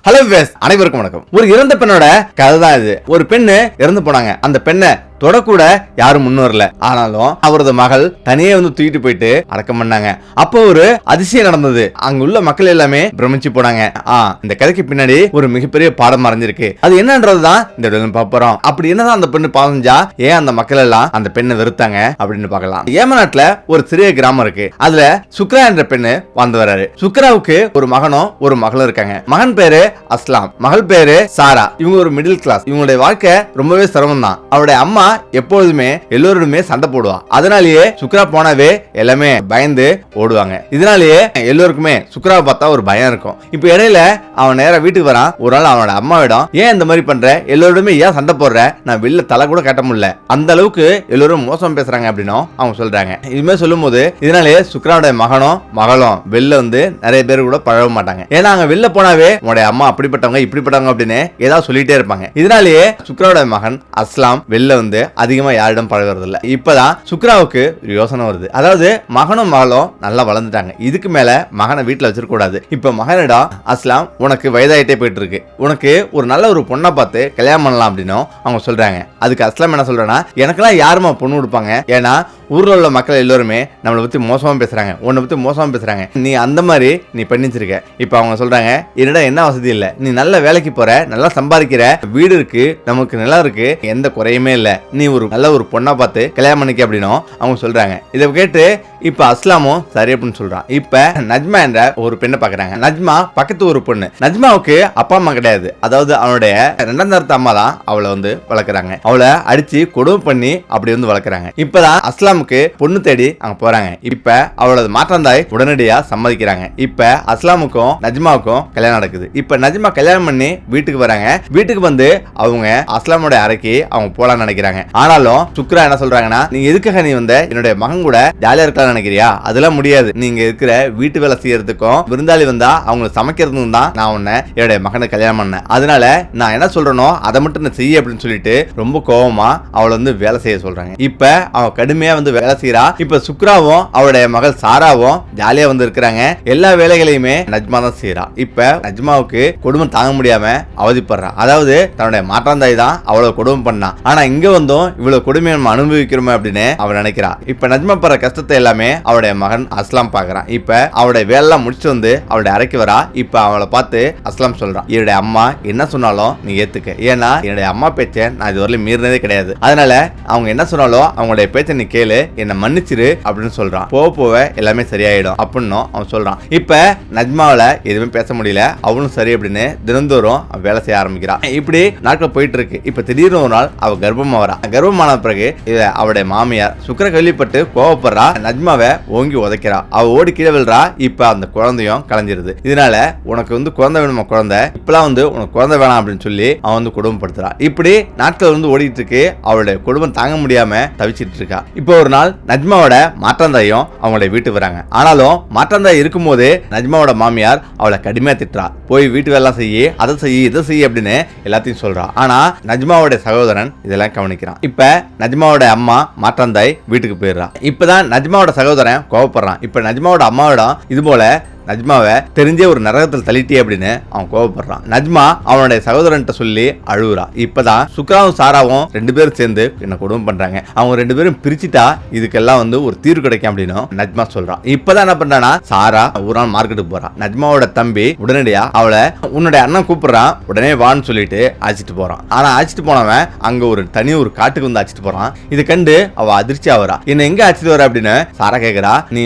Hello wives, அனைவருக்கும் வணக்கம். ஒரு இறந்த பெண்ணோட கதை தான் இது. ஒரு பெண்ணு இறந்து போனாங்க. அந்த பெண்ணை தொடக்கூட யாரும் முன் வரல. ஆனாலும் அவரது மகள் தனியே தூக்கிட்டு போயிட்டு அடக்கம் பண்ணாங்க. அப்போ ஒரு அதிசயம் நடந்தது. அங்க உள்ள மக்கள் எல்லாமே பிரமிச்சு போனாங்க. இந்த கதைக்கு பின்னாடி ஒரு மிகப்பெரிய பாடம் மறைஞ்சிருக்கு. அது என்னன்றதுதான் இந்த வீடியோல பார்க்க போறோம். அப்படி என்னதான் அந்த பெண்ணு பாவம் செஞ்சா, ஏன் அந்த மக்கள் எல்லாம் அந்த பெண்ணை வெறுத்தாங்க அப்படின்னு பார்க்கலாம். ஏமன் நாட்டுல ஒரு சிறிய கிராமம் இருக்கு. அதுல சுக்ரா என்ற பெண்ணு வாழ்ந்து வராரு. சுக்ராவுக்கு ஒரு மகனும் ஒரு மகளும் இருக்காங்க. மகன் பேரு அஸ்லாம், மகள் பேரு சாரா. இவங்க ஒரு மிடில் கிளாஸ். இவங்களுடைய வாழ்க்கை ரொம்பவே சிரமம் தான். அவருடைய அம்மா எப்பொழுதுமே எல்லோருமே சண்டை போடுவா. அதனாலேயே சுக்ரா போனாவே எல்லாமே பயந்து ஓடுவாங்க. இதனாலேயே எல்லோருக்குமே சுக்ராவை பார்த்தா ஒரு பயம் இருக்கும். இப்ப இடையில அவன் நேரா வீட்டுக்கு வரான். ஒரு நாள் அவனோட அம்மாவிடம், ஏன் இந்த மாதிரி பண்ற, எல்லோருமே ஏன் சண்டை போடுற, நான் வெளில தலை கூட கட்ட முடியல, அந்த அளவுக்கு எல்லோரும் மோசம் பேசுறாங்க அப்படின்னும் அவங்க சொல்றாங்க. இதுமே சொல்லும் போது இதனாலேயே சுக்ராவுடைய மகனும் மகளும் வெளில நிறைய பேர் கூட பழக மாட்டாங்க. ஏன்னா அங்க வெளில போனாவே உங்களுடைய அம்மா அப்படிப்பட்டவங்க இப்படிப்பட்டவங்க அப்படின்னு ஏதாவது சொல்லிட்டே இருப்பாங்க. இதனாலேயே சுக்ராவுடைய மகன் அஸ்லாம் வெளில அதிகமா யாரிடம் பழகிறது இல்ல. இப்பதான் சுக்ராவுக்கு ஒரு யோசனை வருது. அதாவது மகனும் மகளும் நல்லா வளர்ந்துட்டாங்க. இதுக்கு மேல மகனை வீட்டுல வச்சிருக்க கூடாது. இப்ப மகனிடம், அஸ்லாம் உனக்கு வயதாயிட்டே போயிட்டு இருக்கு, உனக்கு ஒரு நல்ல ஒரு பொண்ணை பார்த்து கல்யாணம் பண்ணலாம் அப்படின்னு அவங்க சொல்றாங்க. அதுக்கு அஸ்லாம் என்ன சொல்றேன்னா, எனக்கெல்லாம் யாருமா பொண்ணு கொடுப்பாங்க, ஏன்னா ஊர்ல உள்ள மக்கள் எல்லாருமே நம்மளை பத்தி மோசமா பேசுறாங்க, உன்னை பத்தி மோசமா பேசுறாங்க, நீ அந்த மாதிரி நீ பண்ணிச்சிருக்க. இப்ப அவங்க சொல்றாங்க, என்னடா என்ன வசதி இல்ல, நீ நல்ல வேலைக்கு போற, நல்லா சம்பாதிக்கிற, வீடு இருக்கு, நமக்கு நிலம் இருக்கு, எந்த குறையுமே இல்ல, நீ ஒரு நல்ல ஒரு பொண்ணா பார்த்து கல்யாணம் பண்ணிக்க அப்படின்னும் அவங்க சொல்றாங்க. இதை கேட்டு இப்ப அஸ்லாமும் சரி அப்படின்னு சொல்றான். இப்ப நஜ்மா என்ற ஒரு பெண்ணை பாக்குறாங்க. நஜ்மா பக்கத்து ஒரு பொண்ணு. நஜ்மாவுக்கு அப்பா அம்மா கிடையாது. அதாவது அவனுடைய இரண்டாம் தரத்து அம்மா தான் அவளை வளர்க்குறாங்க. அவளை அடிச்சு கொடுமை பண்ணி அப்படி வளர்க்குறாங்க. இப்பதான் அஸ்லாமுக்கு பொண்ணு தேடி அங்க போறாங்க. இப்ப அவளோட மாற்றாந்தாய் உடனடியா சம்மதிக்கிறாங்க. இப்ப அஸ்லாமுக்கும் நஜ்மாவுக்கும் கல்யாணம் நடக்குது. இப்ப நஜ்மா கல்யாணம் பண்ணி வீட்டுக்கு வராங்க. வீட்டுக்கு அவங்க அஸ்லாமோட அறைக்கு அவங்க போலான்னு நினைக்கிறாங்க. ஆனாலும் சுக்ரா என்ன சொல்றாங்கன்னா, நீ எதுக்காக நீ என்னுடைய மகன் கூட ஜாலியா இருக்கலாம் நினைக்கிறியா, அதெல்லாம் முடியாது. நீங்க இருக்கிற வீட்டு வேலை செய்யறதுக்கும் விருந்தாளி வந்தா அவங்களுக்கு சமைக்கிறதுக்கும் தான் நான் உன்னை என்னுடைய மகனை கல்யாணம் பண்ணேன். அதனால நான் என்ன சொல்றேனோ அதை மட்டும் நான் செய்ய அப்படின்னு சொல்லிட்டு ரொம்ப கோபமா அவளை வேலை செய்ய சொல்றாங்க. இப்ப அவ கடுமையா வேலை செய்யறா. இப்ப சுக்ராவும் அவளுடைய மகள் சாராவும் ஜாலியா இருக்கிறாங்க. எல்லா வேலைகளையுமே நஜ்மா தான் செய்யறா. இப்ப நஜ்மாவுக்கு கொடுமை தாங்க முடியாம அவதிப்படுறா. அதாவது தன்னுடைய மாற்றாந்தாய் தான் அவ்வளவு கொடுமை பண்ணா. ஆனா இங்க இவ்வளவு கொடுமையை நம்ம அனுபவிக்கிறோமே அப்படின்னு அவ நினைக்கிறா. இப்ப நஜ்மா படுற கஷ்டத்தை எல்லாமே அவருடைய மகன் அஸ்லாம் பாக்குறான். இப்ப அவருடைய வேலை முடிச்சு அவளுடைய அறைக்கு வரா. இப்ப அவளை பார்த்து அஸ்லாம் சொல்றான், என்னுடைய அம்மா என்ன சொன்னாலும் நீ ஏத்துக்க, ஏன்னா என்னுடைய அம்மா பேச்சை நான் இதுவரை மீறினதே கிடையாது. அதனால அவங்க என்ன சொன்னாலும் அவங்களுடைய பேச்சை நீ கேளு, என்ன மன்னிச்சிரு அப்படின்னு சொல்றான். போக எல்லாமே சரியாயிடும் அப்படின்னு அவன் சொல்றான். இப்ப நஜ்மாவில எதுவுமே பேச முடியல. அவளும் சரி அப்படின்னு தினந்தோறும் வேலை செய்ய ஆரம்பிக்கிறான். இப்படி நாட்கள் போயிட்டு இருக்கு. இப்ப திடீர்னு ஒரு நாள் அவ கர்ப்பமா வரா. கர்ப்பமான பிறகு அவருடைய மாமியார் சுக்ரா கேள்விப்பட்டு கோவப்படுறா. நஜ்மாவை ஓங்கி உதைக்கிறா. அவ ஓடி கீழே விழுறா. இப்ப அந்த குழந்தையும் கலைஞ்சிருது. இதனால உனக்கு குழந்தை வேணுமா, குழந்தை இப்பெல்லாம் உனக்கு குழந்தை வேணாம் அப்படின்னு சொல்லி அவன் கொடுமைப்படுத்துறா. இப்படி நாட்கள் ஓடிட்டு இருக்கு. அவளுடைய குடும்பம் தாங்க முடியாம தவிச்சிட்டு இருக்கா. இப்போ ஒரு நாள் நஜ்மாவோட மாற்றாந்தாயும் அவங்களுடைய வீட்டுக்கு வராங்க. ஆனாலும் மாற்றாந்தாய் இருக்கும் போது நஜ்மாவோட மாமியார் அவளை கடுமையா திட்டுறா. போய் வீட்டு வேலை செய்ய, அதை செய்ய, இதை செய்ய அப்படின்னு எல்லாத்தையும் சொல்றா. ஆனா நஜ்மாவோட சகோதரன் இதெல்லாம் கவனிக்கிறான். இப்ப நஜ்மாவோட அம்மா மாற்றாந்தாய் வீட்டுக்கு போயிடுறா. இப்பதான் நஜ்மாவோட சகோதரன் கோவப்படுறான். இப்ப நஜ்மாவோட அம்மாவிடம் இது போல நஜ்மாவை தெரிஞ்சே ஒரு நரகத்தில் தள்ளிட்டே அப்படின்னு அவன் கோவப்படுறான். நஜ்மா அவனுடைய சகோதரன்ட்ட சொல்லி அழுகுறா. இப்பதான் சுக்ராவும் சாராவும் ரெண்டு பேரும் சேர்ந்து என்ன கொடுமை பண்றாங்க, அவங்க ரெண்டு பேரும் பிரிச்சுட்டா இதுக்கெல்லாம் ஒரு தீர்வு கிடைக்கும் அப்படின்னு நஜ்மா சொல்றான். இப்பதான் என்ன பண்றானா, சாரா ஒரு நாள் மார்க்கெட்டுக்கு போறான். நஜ்மாவோட தம்பி உடனடியா அவளை உன்னுடைய அண்ணன் கூப்பிடுறான், உடனே வான்னு சொல்லிட்டு அழைச்சிட்டு போறான். ஆனா அழைச்சிட்டு போனவன் அங்க ஒரு காட்டுக்கு அழைச்சிட்டு போறான். இதை கண்டு அவ அதிர்ச்சி ஆகுறா. என்ன எங்க அழைச்சிட்டு வர அப்படின்னு சாரா கேக்குறா. நீ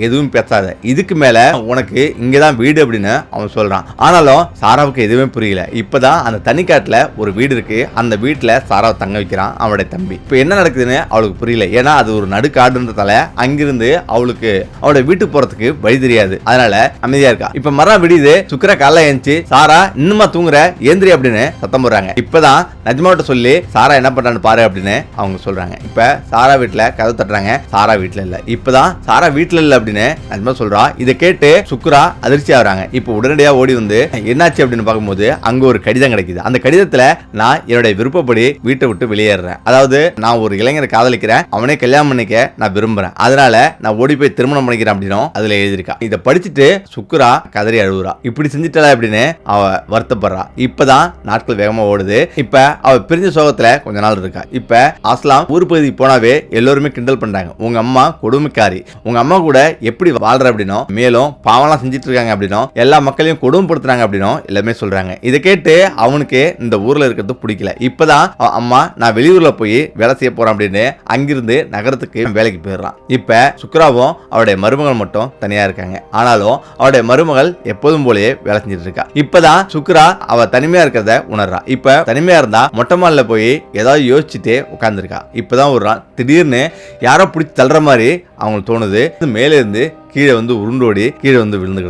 எதுவும் பேசாத, இதுக்கு மேல உனக்கு இங்கதான் வீடு அப்படின்னு அவன் சொல்றான். ஆனாலும் சாராவுக்கு எதுவுமே புரியல. இப்பதான் அந்த தனிக்காட்டுல ஒரு வீடு இருக்கு. அந்த வீட்டுல சாராவை தங்க வைக்கிறான் அவனுடைய தம்பி. இப்ப என்ன நடக்குதுன்னு அவளுக்கு புரியல. ஏன்னா அது ஒரு நடுக்காடுன்றதால அங்கிருந்து அவளுக்கு அவளுடைய வீட்டுக்கு போறதுக்கு வழி தெரியாது. அதனால அமைதியா இருக்கா. இப்ப மரம் விடியுது. சுக்ரா காலைல எழுந்துச்சு, சாரா இன்னுமா தூங்குற, ஏந்திரி அப்படின்னு சத்தம் போடுறாங்க. இப்பதான் நஜ்மாவிட்ட சொல்லி சாரா என்ன பண்றான்னு பாரு அப்படின்னு அவங்க சொல்றாங்க. இப்ப சாரா வீட்டுல கதவு தட்டுறாங்க. சாரா வீட்டுல இல்ல. இப்பதான் சாரா வீட்டுல இல்ல அப்படின்னு நஜ்மா சொல்றா. இதை கேட்டு சுக்ரா அதிர்ச்சி ஆகுறாங்க. இப்போ உடனடியா ஓடி வந்து என்னாச்சு அப்படின்னு பார்க்கும்போது அங்க ஒரு கடிதம் கிடைக்குது. அந்த கடிதத்துல நான் என்னுடைய விருப்பப்படி வீட்டை விட்டு வெளியேறேன், அதாவது நான் ஒரு இளைஞரை காதலிக்கிறேன், அவனே கல்யாணம் பண்ணிக்க நான் விரும்புறேன், அதனால நான் ஓடி போய் திருமணம் பண்ணிக்கிறேன் அப்படின்னு அதுல எழுதிருக்கா. இதை படிச்சுட்டு சுக்ரா கதறி அழுகுறா. இப்படி செஞ்சுட்டா அப்படின்னு அவ வருத்தப்படுறா. இப்பதான் நாட்கள் வேகமா ஓடுது. இப்ப அவ பிரிஞ்ச சோகத்துல கொஞ்ச நாள் இருக்கா. இப்ப அஸ்லாம் ஊர் பகுதிக்கு போனாவே எல்லோருமே கிண்டல் பண்றாங்க, உங்க அம்மா கொடுமைக்காரி, உங்க அம்மா கூட எப்படி வாழ்ற அப்படின்னும், மேலும் பாவம்லாம் செஞ்சுட்டு இருக்காங்க அப்படின்னும், எல்லா மக்களையும் கொடுமைப்படுத்துறாங்க அப்படின்னும் எல்லாமே சொல்றாங்க. இதை கேட்டு அவனுக்கு இந்த ஊர்ல இருக்கிறது பிடிக்கல. இப்பதான் அம்மா நான் வெளியூர்ல போய் வேலை செய்ய போறேன் அப்படின்னு அங்கிருந்து நகரத்துக்கு வேலைக்கு போயிடுறான். இப்ப சுக்ராவும் அவருடைய மருமகள் மட்டும் தனியா இருக்காங்க. ஆனாலும் அவருடைய மருமகள் எப்போதும் போலயே வேலை செஞ்சுட்டு இருக்கா. இப்பதான் சுக்ரா அவ தனிமையா இருக்கிறத உணர்றா. இப்ப தனிமையா இருந்தா மொட்டை மால்ல போய் ஏதாவது யோசிச்சுட்டே உட்கார்ந்துருக்கா. இப்பதான் ஒரு நாள் திடீர்னு யாரோ பிடிச்சி தள்ளுற மாதிரி அவங்களுக்கு தோணுது. மேலே இருந்து கீழே வந்து உருண்டோடி கீழே வந்து விழுந்து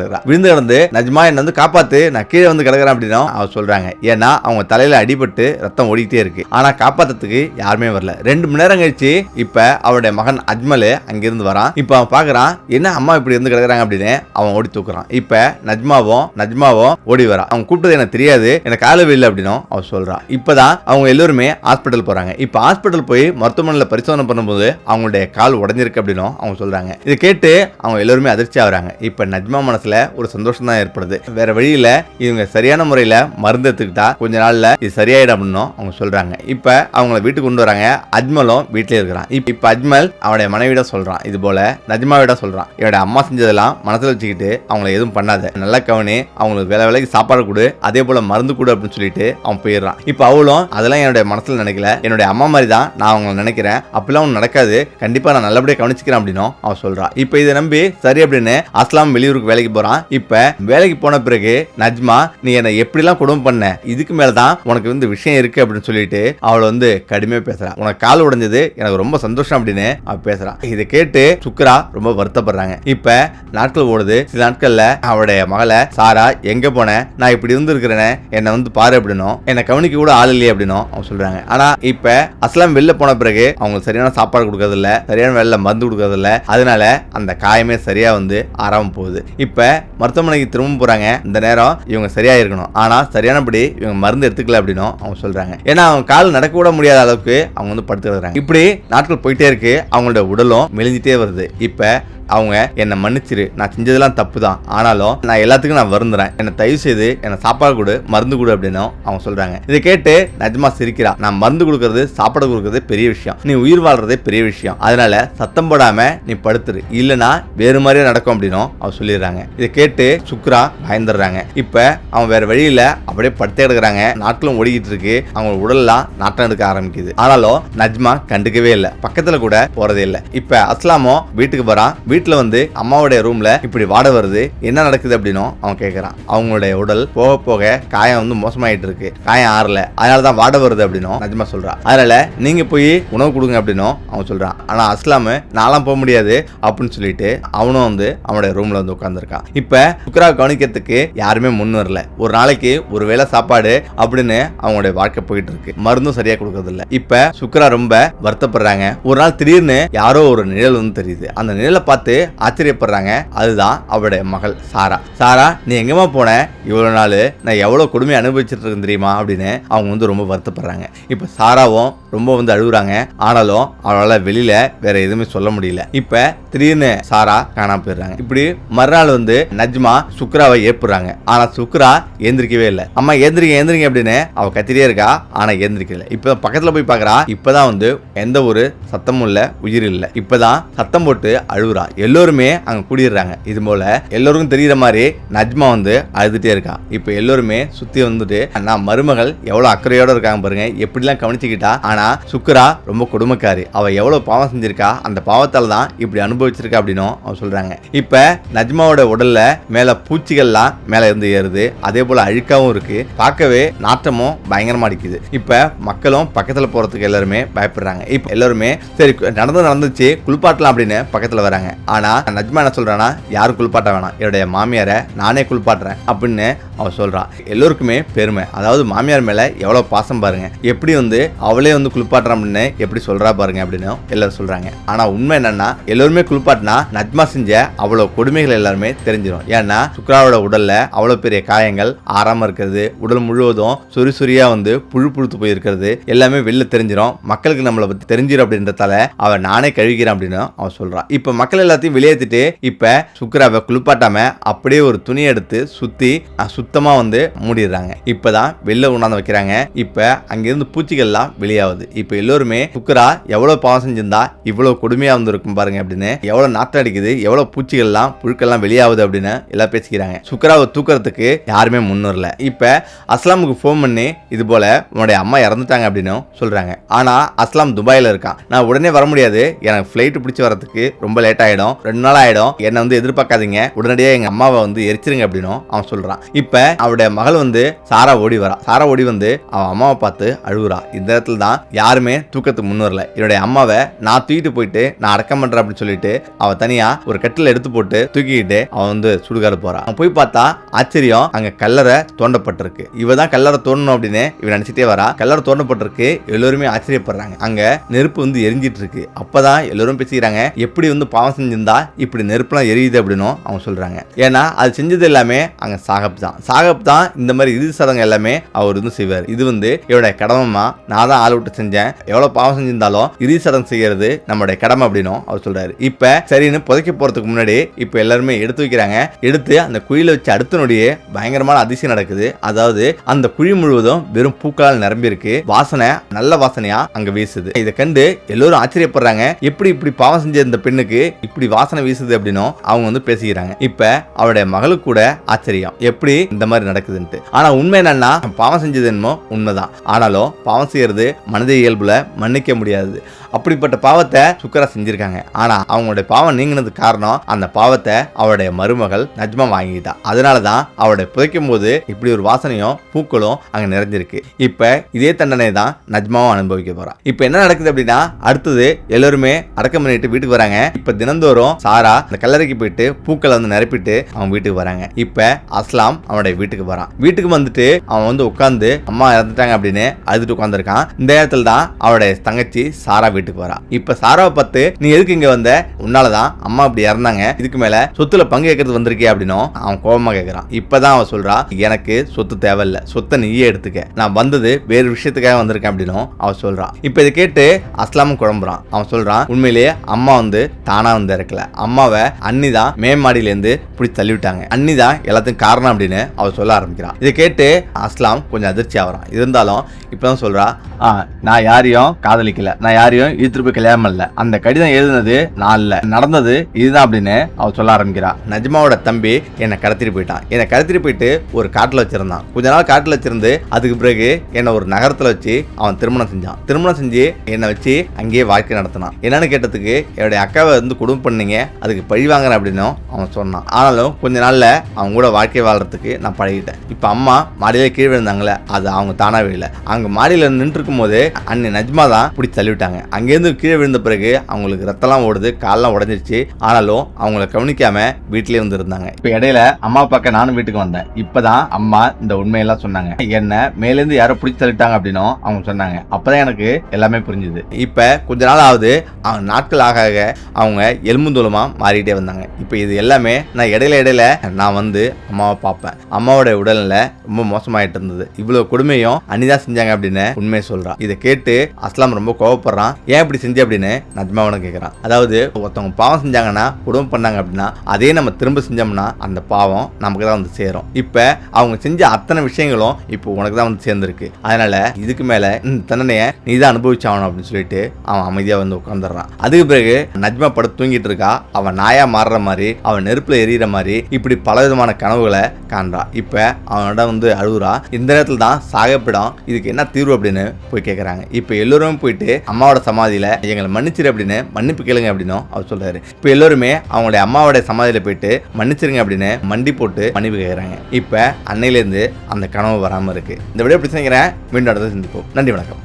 கிடந்து நஜ்மா என்ன வந்து காப்பாத்து, நான் கீழே வந்து கிடக்குறேன் அப்படின்னு அவ சொல்றாங்க. ஏன்னா அவங்க தலையில அடிபட்டு ரத்தம் ஓடிக்கிட்டே இருக்கு. ஆனா காப்பாத்துறதுக்கு யாருமே வரல. 2 மணி நேரம் கழிச்சு இப்ப அவருடைய மகன் அஜ்மல் அங்கிருந்து வரான். இப்ப அவன் பாக்குறான், என்ன அம்மா இப்படி இருந்து கிடக்குறாங்க அப்படின்னு அவன் ஓடி தூக்குறான். இப்ப நஜ்மாவும் ஓடி வரா. அவன் கூப்பிட்டது எனக்கு தெரியாது, எனக்கு காலவே இல்லை அப்படின்னு அவன் சொல்றான். இப்பதான் அவங்க எல்லாருமே ஹாஸ்பிட்டல் போறாங்க. இப்ப ஹாஸ்பிட்டல் போய் மருத்துவமனையில பரிசோதனை பண்ணும்போது அவங்களுடைய கால் உடைஞ்சிருக்கு அப்படின்னு அவங்க சொல்றாங்க. இதை கேட்டு அவங்க எல்லாருமே அதிர்ச்சி ஆகுறாங்க. இப்ப நஜ்மா மனசுல ஒரு சந்தோஷம் தான் ஏற்படுது. வேற வழியில இவங்க சரியான முறையில மருந்து எடுத்துக்கிட்டா கொஞ்ச நாள்ல இது சரியாயிடும் அப்படின்னு அவங்க சொல்றாங்க. இப்ப அவங்கள வீட்டுக்கு கொண்டு வராங்க. அஜ்மலும் வீட்டிலே இருக்கிறான். இப்ப அஜ்மல் அவனுடைய மனைவிட சொல்றான், இது போல நஜ்மாவிட சொல்றான், என்னோட அம்மா செஞ்சதெல்லாம் மனசுல வச்சுக்கிட்டு அவங்கள எதுவும் பண்ணாத, நல்லா கவனி, அவங்களுக்கு வேலைக்கு சாப்பாடு கொடு, அதே போல மருந்து கொடு அப்படின்னு சொல்லிட்டு அவன் போயிடுறான். இப்ப அவளும் அதெல்லாம் என்னுடைய மனசுல நினைக்கல, என்னுடைய அம்மா மாதிரி தான் நான் அவங்களை நினைக்கிறேன், அப்படிலாம் ஒன்று நடக்காது, கண்டிப்பா நான் நல்லபடியாக கவனிச்சுக்கிறேன் அப்படின்னு அவன் சொல்றான். இப்ப இதை நம்பி சரி அப்படின்னு அஸ்லாம் வெளியூருக்கு வேலைக்கு போறான். இப்ப வேலைக்கு போன பிறகு நஜ்மா, நீ என்ன எப்படிலாம் கொடுமை பண்ண, இதுக்கு மேலதான் உனக்கு வந்து விஷயம் இருக்கு அப்படின்னு சொல்லிட்டு அவளை வந்து கடுமையா பேசுறான். உனக்கு கால் உடைஞ்சது எனக்கு ரொம்ப சந்தோஷம் அப்படின்னு அவ பேசுறான். இதை கேட்டு சுக்ரா ரொம்ப வருத்தப்படுறாங்க. இப்ப நாட்கள் ஓடுது. சில நாட்கள்ல அவளுடைய மகளை சாரா, எங்க போன, நான் இப்படி இருந்து இருக்கிறேன்னு என்னை வந்து பாரு அப்படின்னும், என்னை கவனிக்க கூட ஆள் இல்லையே அப்படின்னும் அவங்க சொல்றாங்க. ஆனா இப்ப அஸ்லாம் வெளில போன பிறகு அவங்களுக்கு சரியான சாப்பாடு கொடுக்கறது இல்ல, சரியான வேலை மருந்து கொடுக்கறது இல்ல, அதனால அந்த காயமே சரியா வந்து ஆறாம போகுது. இப்ப மருத்துவமனைக்கு திரும்ப போறாங்க. இந்த நேரம் இவங்க சரியா இருக்கணும், ஆனா சரியானபடி இவங்க மருந்து எடுத்துக்கல அப்படின்னு அவங்க சொல்றாங்க. ஏன்னா அவங்க கால் நடக்க கூட முடியாத அளவுக்கு அவங்க வந்து படுத்து வருகிறாங்க. இப்படி நாட்கள் போயிட்டே இருக்கு. அவங்களோட உடலும் மெலிஞ்சிட்டே வருது. இப்ப அவங்க என்னை மன்னிச்சிரு, நான் செஞ்சதெல்லாம் தப்பு தான், ஆனாலும் நான் எல்லாத்துக்கும் நான் வருந்துறேன், என்னை தயவு செய்து என்னை சாப்பாடு கொடு, மருந்து கொடு அப்படின்னு அவங்க சொல்றாங்க. இதை கேட்டு நஜ்மா சிரிக்கிறா. நான் மருந்து கொடுக்கறது சாப்பாடு கொடுக்கறது பெரிய விஷயம், நீ உயிர் வாழ்றதே பெரிய விஷயம், அதனால சத்தம் போடாம நீ படுத்துரு, இல்லைன்னா வேறு மாதிரியே நடக்கும் அப்படின்னு அவ சொல்லிடுறாங்க. இதை கேட்டு சுக்ரா பயந்துடுறாங்க. இப்ப அவங்க வேற வழியில அப்படியே படுத்தே எடுக்கிறாங்க. நாட்களும் ஓடிக்கிட்டு இருக்கு. அவங்க உடல்லாம் நாட்டம் எடுக்க ஆரம்பிக்குது. ஆனாலும் நஜ்மா கண்டுக்கவே இல்லை, பக்கத்துல கூட போறதே இல்லை. இப்ப அஸ்லாமும் வீட்டுக்கு வரான். வீட்டுல வந்து அம்மாவுடைய ரூம்ல இப்படி வாட வருது, என்ன நடக்குது அப்படின்னு அவன் கேட்கறான். அவங்களுடைய உடல் போக போக காயம் வந்து மோசமாயிட்டு இருக்கு, காயம் ஆறல, அதனாலதான் வாட வருது அப்படின்னு நஜ்மா சொல்றான். அதனால நீங்க போய் உணவு கொடுங்க அப்படின்னு அவன் சொல்றான். ஆனா அஸ்லாம் நான்லாம் போக முடியாது அப்படின்னு சொல்லிட்டு அவனும் வந்து அவனுடைய ரூம்ல வந்து உட்கார்ந்துருக்கான். இப்ப சுக்ரா கவனிக்கிறதுக்கு யாருமே முன் வரல. ஒரு நாளைக்கு ஒரு வேளை சாப்பாடு அப்படின்னு அவங்களுடைய வாழ்க்கை போயிட்டு இருக்கு. மருந்தும் சரியா கொடுக்கறது இல்ல. இப்ப சுக்ரா ரொம்ப வருத்தப்படுறாங்க. ஒரு நாள் திடீர்னு யாரோ ஒரு நிழல் வந்து தெரியுது. அந்த நிழலை பார்த்து ஆச்சரியப்படுறாங்க. அதுதான் அவருடைய மகள் சாரா. சாரா, நீ எங்கம்மா போன, இவ்வளவு நாள் நான் எவ்வளவு கொடுமை அனுபவிச்சுட்டு இருக்கேன் தெரியுமா அப்படின்னு அவங்க வந்து ரொம்ப வருத்தப்படுறாங்க. இப்ப சாராவும் ரொம்ப வந்து அழுகுறாங்க. ஆனாலும் அவளால வெளியில வேற எதுவுமே சொல்ல முடியல. இப்ப திடீர்னு சாரா காணாம போயிடுறாங்க. இப்படி மறுநாள் வந்து நஜ்மா சுக்ராவை ஏற்படுறாங்க. ஆனா சுக்ரா ஏந்திரிக்கவே இல்லை. அம்மா ஏந்திரிங்க அப்படின்னு அவ கத்திரியே இருக்கா, ஆனா ஏந்திரிக்கல. இப்ப பக்கத்துல போய் பாக்குறா. இப்பதான் வந்து எந்த ஒரு சத்தமும் இல்ல, உயிர் இல்ல. இப்பதான் சத்தம் போட்டு அழுகுறா. எல்லோருமே அங்க கூடிடுறாங்க. இது போல எல்லோருக்கும் தெரியுற மாதிரி நஜ்மா வந்து அழுதுட்டே இருக்கா. இப்ப எல்லோருமே சுத்தி வந்துட்டு, நான் மருமகள் எவ்வளவு அக்கறையோட இருக்காங்க பாருங்க, எப்படிலாம் கவனிச்சுக்கிட்டா, ஆனா சுக்ரா ரொம்ப கொடுமைக்காரி, அவ எவ்வளவு பாவம் செஞ்சிருக்கா, அந்த பாவத்தால தான் இப்படி அனுபவிச்சிருக்கா அப்படின்னு அவ சொல்றாங்க. இப்ப நஜ்மாவோட உடல்ல மேல பூச்சிகள்லாம் மேல இருந்து ஏறுது, அதே போல அழுக்காவும் இருக்கு, பார்க்கவே நாற்றமும் பயங்கரமா அடிக்குது. இப்ப மக்களும் பக்கத்துல போறதுக்கு எல்லாருமே பயப்படுறாங்க. இப்ப எல்லாருமே சரி நடந்துச்சு குளிப்பாட்டலாம் அப்படின்னு பக்கத்துல வராங்க. ஆனா நஜ்மா என்ன சொல்றானா, யாரும் குளிப்பாட்ட வேணாம், என்னுடைய மாமியாரை நானே குளிப்பாட்டுறேன் அப்படின்னு அவ சொல்றான். எல்லோருக்குமே பெருமை. அதாவது மாமியார் மேல எவ்வளவு பாசம் பாருங்க, எப்படி அவளே குளிப்பாட்டுறான் அப்படின்னு எப்படி சொல்றா பாருங்க அப்படின்னு எல்லாரும் சொல்றாங்க. ஆனா உண்மை என்னன்னா, எல்லாருமே குளிப்பாட்டினா நஜ்மா செஞ்ச அவ்வளவு கொடுமைகள் எல்லாருமே தெரிஞ்சிடும். ஏன்னா சுக்ராவோட உடல்ல அவ்வளவு பெரிய காயங்கள், ஆறாம இருக்கிறது, உடல் முழுவதும் சொரியா புழு புழுத்து போயிருக்கிறது எல்லாமே வெளில தெரிஞ்சிடும். மக்களுக்கு நம்மளை பத்தி தெரிஞ்சிடும் அப்படின்றதால அவ நானே கழுவிக்கிறேன் அப்படின்னு அவன் சொல்றான். இப்ப மக்கள் எல்லாத்தையும் வெளியேற்றிட்டு இப்ப சுக்ராவை குளிப்பாட்டாம அப்படியே ஒரு துணி எடுத்து சுத்தமா மூடிடுறாங்க. இப்பதான் வெளில உணர்ந்து வைக்கிறாங்க. இப்ப அங்கிருந்து பூச்சிகள்லாம் வெளியாகுது. இப்ப எல்லோருமே சுக்ரா எவ்வளவு பாவம் செஞ்சிருந்தா இவ்வளவு கொடுமையா இருக்கும் பாருங்க அப்படின்னு, எவ்வளவு நாட்டம் அடிக்குது, எவ்வளவு பூச்சிகள்லாம் புழுக்கெல்லாம் வெளியாகுது அப்படின்னு எல்லாம் பேசிக்கிறாங்க. சுக்ராவை தூக்குறதுக்கு யாருமே முன்னூர்ல. இப்ப அஸ்லாமுக்கு போன் பண்ணி இது போல உன்னுடைய அம்மா இறந்துட்டாங்க அப்படின்னு சொல்றாங்க. ஆனா அஸ்லாம் துபாயில இருக்கான், நான் உடனே வர முடியாது, எனக்கு பிளைட் பிடிச்சி வரதுக்கு ரொம்ப லேட் ஆயிடும், 2 நாள் ஆயிடும், என்ன எதிர்பார்க்காதீங்க, உடனடியே எங்க அம்மாவை எரிச்சிருங்க அப்படின்னு அவன் சொல்றான். இப்ப அவருடைய மகள் சாரா ஓடி வரா. சாரா ஓடி அவன் அம்மாவை பார்த்து அழுகுறா. இந்த இடத்துல தான் யாருமே தூக்கத்துக்கு முன்னூர்ல. என்னுடைய அம்மாவை நான் தூக்கிட்டு போயிட்டு நான் அடக்கம் பண்றேன் அப்படின்னு சொல்லிட்டு அவ தனியா ஒரு கட்டில எடுத்து போட்டு தூக்கிட்டு அவன் சுடுகாடு போறான். அவன் போய் பார்த்தா ஆச்சரியம், அங்க கல்லறை தோண்டப்பட்டிருக்கு. இவதான் கல்லறை தோண்டணும் அப்படின்னு இவன் நினைச்சிட்டே வரா. கல்லறை தோண்டப்பட்டிருக்கு. எல்லோருமே ஆச்சரியப்படுறாங்க. அங்க நெருப்பு எரிஞ்சிட்டு இருக்கு. அப்பதான் எல்லாரும் பேசிக்கிறாங்க, எப்படி பாவம் செஞ்சிருந்தா இப்படி நெருப்புலாம் எரியுது அப்படின்னு அவங்க சொல்றாங்க. ஏன்னா அது செஞ்சது எல்லாமே அங்க சாகப் தான் இந்த மாதிரி இறுதி சடங்கு எல்லாமே அவர் செய்வார். இது என்னுடைய கடமைமா, நான் தான் ஆள் விட்டு செஞ்சேன், எவ்வளவு பாவம் செஞ்சிருந்தாலும் இறுதி சடங்கு செய்யறது நம்மளுடைய கடமை அப்படின்னு அவர் சொல்றாரு. இப்ப சரின்னு புதைக்க போறதுக்கு முன்னாடி இப்ப எல்லாருமே எடுத்து வைக்கிறாங்க. எடுத்து அந்த குழியில வச்சு அடுத்த நொடியே பயங்கரமான அதிசயம் நடக்குது. அதாவது அந்த குழி முழுவதும் வெறும் பூக்களால் நிரம்பி இருக்கு. வாசனை நல்ல வாசனையா அங்க வீசுது. இதை கண்டு எல்லோரும் ஆச்சரியப்படுறாங்க, எப்படி இப்படி பாவம் செஞ்ச இந்த பெண்ணுக்கு இப்படி வாசனை வீசுது அப்படின்னு அவங்க பேசிக்கிறாங்க. இப்ப அவருடைய மகளுக்கு கூட ஆச்சரியம், எப்படி இந்த மாதிரி நடக்குதுன்ட்டு. ஆனா உண்மை என்னன்னா, பாவம் செஞ்சது என்னமோ உண்மைதான், ஆனாலும் பாவம் செய்யறது மனித இயல்புல மன்னிக்க முடியாது. அப்படிப்பட்ட பாவத்தை சுக்ரா செஞ்சிருக்காங்க. ஆனா அவங்களுடைய பாவம் நீங்கினதுக்கு காரணம் அந்த பாவத்தை அவருடைய மருமகள் நஜ்மா வாங்கிட்டா. அதனாலதான் அவருடைய புதைக்கும் போது இப்படி ஒரு வாசனையும் பூக்களும் அங்க நிறைஞ்சிருக்கு. இப்ப இதே தண்டனை தான் நஜ்மாவும் அனுபவிக்க போறா. இப்ப என்ன நடக்குது அப்படின்னா, அடுத்தது எல்லாருமே அடக்கம் பண்ணிட்டு வீட்டுக்கு வராங்க. இப்ப தினந்தோறும் சாரா அந்த கல்லறைக்கு போயிட்டு பூக்களை நிரப்பிட்டு அவன் வீட்டுக்கு வராங்க. இப்ப அஸ்லாம் அவனுடைய வீட்டுக்கு வரான். வீட்டுக்கு வந்துட்டு அவன் உட்கார்ந்து அம்மா இறந்துட்டாங்க அப்படின்னு அழுதுட்டு உட்கார்ந்துருக்கான். இந்த இடத்துல தான் அவருடைய தங்கச்சி சாரா வீட்டுக்கு வரா. இப்ப சாராவை பார்த்து, நீ எதுக்கு இங்க வந்த, உன்னாலதான் அம்மா இப்படி இறந்தாங்க, இதுக்கு மேல சொத்துல பங்கு கேட்கறது வந்திருக்கே அப்படின்னு அவன் கோபமா கேட்கிறான். இப்பதான் அவன் சொல்றா, எனக்கு சொத்து தேவையில்ல, சொத்தை நீயே எடுத்துக்க, நான் வந்தது வேறு விஷயத்துக்காக வந்திருக்கேன் அப்படின்னு அவன் சொல்றான். இப்ப இதை கேட்டு அஸ்லாமும் குழம்புறான். அவன் சொல்றான், உண்மையிலேயே அம்மா தானா இறக்கல, அம்மாவை அண்ணி தான் மேமாடியில இருந்து இப்படி தள்ளிவிட்டாங்க, அண்ணி தான் எல்லாத்துக்கும் காரணம் அப்படின்னு அவன் சொல்ல ஆரம்பிக்கிறான். இதை கேட்டு அஸ்லாம் கொஞ்சம் அதிர்ச்சி ஆகிறான். இருந்தாலும் இப்பதான் சொல்றா, நான் யாரையும் காதலிக்கல, நான் யாரையும் இழுத்துட்டு போய் கல்யாணம் பண்ணல, அந்த கடிதம் எழுதுனது நான் இல்ல, நடந்தது இதுதான் அப்படின்னு அவ சொல்ல ஆரம்பிக்கிறா. நஜ்மாவோட தம்பி என்னை கடத்திட்டு போயிட்டான். என்னை கடத்திட்டு போயிட்டு ஒரு காட்டுல வச்சிருந்தான். கொஞ்ச நாள் காட்டுல வச்சிருந்து அதுக்கு பிறகு என்னை ஒரு நகரத்துல வச்சு அவன் திருமணம் செஞ்சான். திருமணம் செஞ்சு என்னை வச்சு அங்கேயே வாழ்க்கை நடத்தினான். என்னன்னு கேட்டதுக்கு, என்னுடைய அக்காவை குடும்பம் பண்ணீங்க, அதுக்கு பழி வாங்குறேன் அப்படின்னு அவன் சொன்னான். ஆனாலும் கொஞ்ச நாள்ல அவங்க கூட வாழ்க்கை வாழ்றதுக்கு நான் பழகிட்டேன். இப்ப அம்மா மாடியில கீழே விழுந்தாங்களே, அது அவங்க தானாவே இல்லை. அங்க மாடியில நின்று இருக்கும் போது அண்ணி நஜ்மா தான் பிடிச்சி தள்ளிவிட்டாங்க. அங்கேருந்து கீழே விழுந்த பிறகு அவங்களுக்கு ரத்தம்லாம் ஓடுது, கால்லாம் உடஞ்சிருச்சு. ஆனாலும் அவங்கள கவனிக்காம வீட்டிலே இருந்தாங்க. இப்ப இடையில அம்மா பார்க்க நானும் வீட்டுக்கு வந்தேன். இப்பதான் அம்மா இந்த உண்மையெல்லாம் சொன்னாங்க. என்ன மேலேருந்து யாரோ பிடிச்சி தள்ளிட்டாங்க அப்படின்னும் அவங்க சொன்னாங்க. அப்பதான் எனக்கு எல்லாமே புரிஞ்சுது. இப்ப கொஞ்ச நாள் ஆகுது, நாட்கள் ஆக அவங்க எலும்புந்தூலமா மாறிட்டே வந்தாங்க. இப்ப இது எல்லாமே நான் இடையில நான் அம்மாவை பார்ப்பேன். அம்மாவோட உடல்நிலை ரொம்ப மோசமாயிட்டு இருந்தது. இவ்வளவு கொடுமையும் அனிதா செஞ்சாங்க அப்படின்னு உண்மையை சொல்றான். இதை கேட்டு அஸ்லாம் ரொம்ப கோவப்படுறான். ஏன் இப்படி செஞ்சு அப்படின்னு நஜ்மாவனை கேட்கிறான். அதாவது ஒருத்தவங்க பாவம் செஞ்சாங்கன்னா, குடும்பம் பண்ணாங்க அப்படின்னா, அதே நம்ம திரும்ப செஞ்சோம்னா அந்த பாவம் நமக்கு தான் சேரும். இப்ப அவங்க செஞ்ச அத்தனை விஷயங்களும் இப்போ உனக்கு தான் சேர்ந்துருக்கு. அதனால இதுக்கு மேல இந்த தண்டனையை நீ தான் அனுபவிச்சாகணும் அப்படின்னு சொல்லிட்டு அவன் அமைதியா உட்காந்துடுறான். அதுக்கு பிறகு நஜ்மா படுத்து தூங்கிட்டு இருக்கா. அவன் நாயா மாறுற மாதிரி, அவன் நெருப்புல எரியிற மாதிரி இப்படி பல விதமான கனவுகளை காண்றான். இப்ப அவனோட அழுகுறா. இந்த நேரத்துல தான் சாகப்பிடம், இதுக்கு என்ன தீர்வு அப்படின்னு போய் கேட்கறாங்க. இப்ப எல்லோரும் போயிட்டு அம்மாவோட சமாதியில எங்களை மன்னிச்சிரு அப்படின்னு மன்னிப்பு கேளுங்க அப்படின்னு அவர் சொல்றாரு. இப்ப எல்லாருமே அவங்களுடைய அம்மாவோட சமாதியில போயிட்டு மன்னிச்சிருங்க அப்படின்னு மண்டி போட்டு மன்னிப்பு கேட்கறாங்க. இப்ப அன்னையில இருந்து அந்த கனவு வராம இருக்கு. இந்த விட எப்படி நினைக்கிறேன், மீண்டும் அடுத்த சந்திப்போம். நன்றி, வணக்கம்.